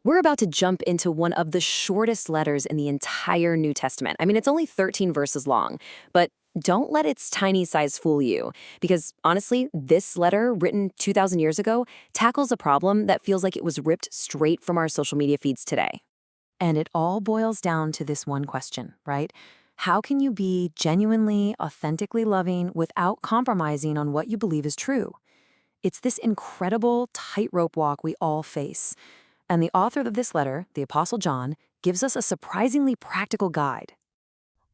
We're about to jump into one of the shortest letters in the entire New Testament. I mean, it's only 13 verses long, but don't let its tiny size fool you, because honestly, this letter, written 2,000 years ago, tackles a problem that feels like it was ripped straight from our social media feeds today. And it all boils down to this one question, right? How can you be genuinely, authentically loving without compromising on what you believe is true? It's this incredible tightrope walk we all face. And the author of this letter, the Apostle John, gives us a surprisingly practical guide.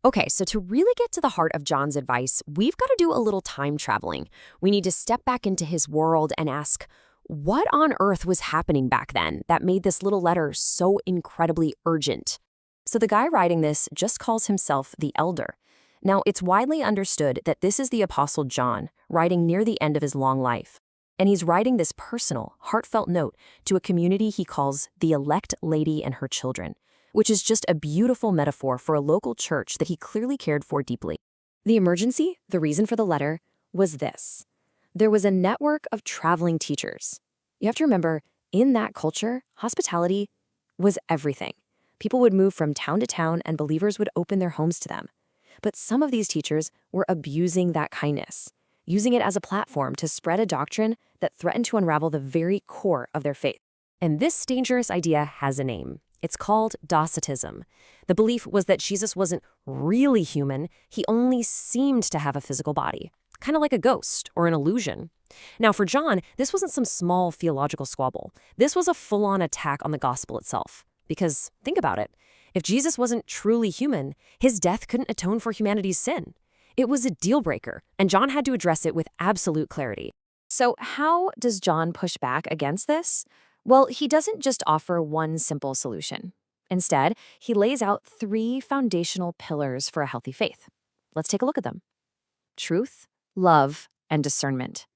Okay, so to really get to the heart of John's advice, we've got to do a little time traveling. We need to step back into his world and ask, what on earth was happening back then that made this little letter so incredibly urgent? So the guy writing this just calls himself the Elder. Now, it's widely understood that this is the Apostle John, writing near the end of his long life. And he's writing this personal, heartfelt note to a community he calls the elect lady and her children, which is just a beautiful metaphor for a local church that he clearly cared for deeply. The emergency, the reason for the letter, was this. There was a network of traveling teachers. You have to remember, in that culture, hospitality was everything. People would move from town to town and believers would open their homes to them. But some of these teachers were abusing that kindness, using it as a platform to spread a doctrine that threatened to unravel the very core of their faith. And this dangerous idea has a name. It's called Docetism. The belief was that Jesus wasn't really human, he only seemed to have a physical body, kind of like a ghost or an illusion. Now for John, this wasn't some small theological squabble. This was a full-on attack on the gospel itself. Because, think about it, if Jesus wasn't truly human, his death couldn't atone for humanity's sin. It was a deal breaker, and John had to address it with absolute clarity. So how does John push back against this? Well, he doesn't just offer one simple solution. Instead, he lays out three foundational pillars for a healthy faith. Let's take a look at them. Truth, love, and discernment.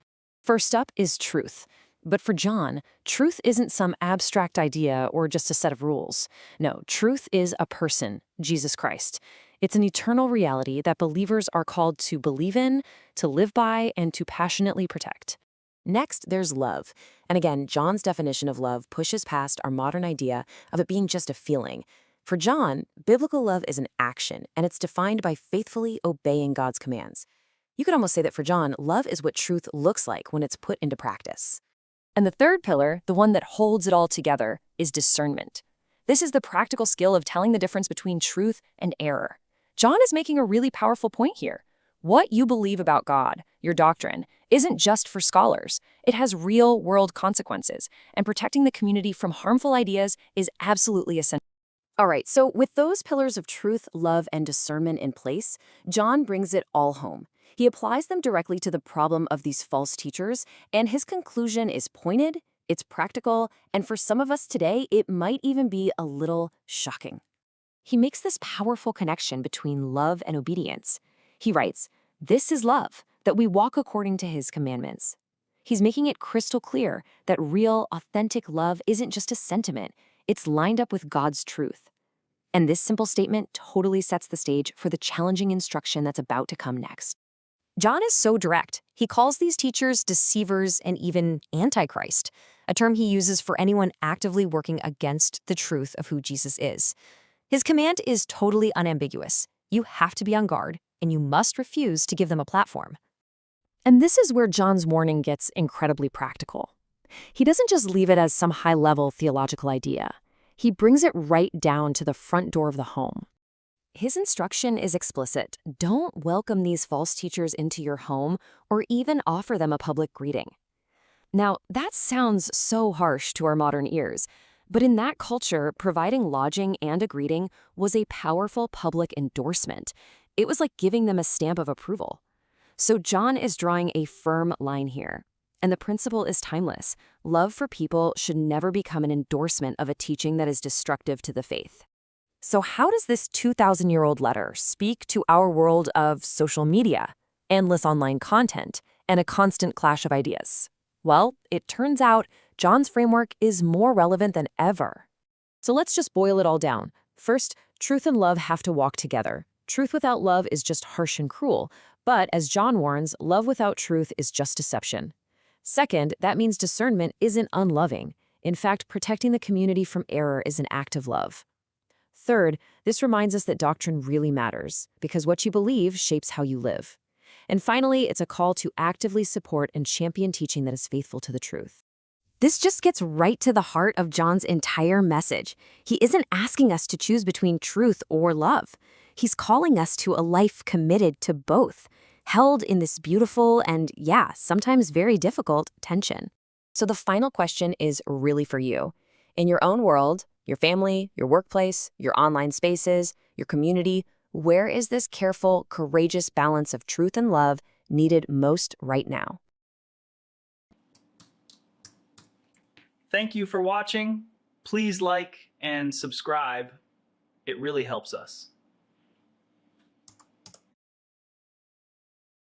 First up is truth. But for John, truth isn't some abstract idea or just a set of rules. No, truth is a person, Jesus Christ. It's an eternal reality that believers are called to believe in, to live by, and to passionately protect. Next, there's love. And again, John's definition of love pushes past our modern idea of it being just a feeling. For John, biblical love is an action, and it's defined by faithfully obeying God's commands. You could almost say that for John, love is what truth looks like when it's put into practice. And the third pillar, the one that holds it all together, is discernment. This is the practical skill of telling the difference between truth and error. John is making a really powerful point here. What you believe about God, your doctrine, isn't just for scholars. It has real-world consequences, and protecting the community from harmful ideas is absolutely essential. All right, so with those pillars of truth, love, and discernment in place, John brings it all home. He applies them directly to the problem of these false teachers, and his conclusion is pointed, it's practical, and for some of us today, it might even be a little shocking. He makes this powerful connection between love and obedience. He writes, "This is love, that we walk according to his commandments." He's making it crystal clear that real, authentic love isn't just a sentiment, it's lined up with God's truth. And this simple statement totally sets the stage for the challenging instruction that's about to come next. John is so direct. He calls these teachers deceivers and even antichrist, a term he uses for anyone actively working against the truth of who Jesus is. His command is totally unambiguous. You have to be on guard, and you must refuse to give them a platform. And this is where John's warning gets incredibly practical. He doesn't just leave it as some high-level theological idea. He brings it right down to the front door of the home. His instruction is explicit. Don't welcome these false teachers into your home or even offer them a public greeting. Now, that sounds so harsh to our modern ears, but in that culture, providing lodging and a greeting was a powerful public endorsement. It was like giving them a stamp of approval. So John is drawing a firm line here. And the principle is timeless. Love for people should never become an endorsement of a teaching that is destructive to the faith. So how does this 2,000-year-old letter speak to our world of social media, endless online content, and a constant clash of ideas? Well, it turns out John's framework is more relevant than ever. So let's just boil it all down. First, truth and love have to walk together. Truth without love is just harsh and cruel, but as John warns, love without truth is just deception. Second, that means discernment isn't unloving. In fact, protecting the community from error is an act of love. Third, this reminds us that doctrine really matters, because what you believe shapes how you live. And finally, it's a call to actively support and champion teaching that is faithful to the truth. This just gets right to the heart of John's entire message. He isn't asking us to choose between truth or love. He's calling us to a life committed to both, held in this beautiful and, yeah, sometimes very difficult tension. So the final question is really for you. In your own world, your family, your workplace, your online spaces, your community, where is this careful, courageous balance of truth and love needed most right now? Thank you for watching. Please like and subscribe. It really helps us.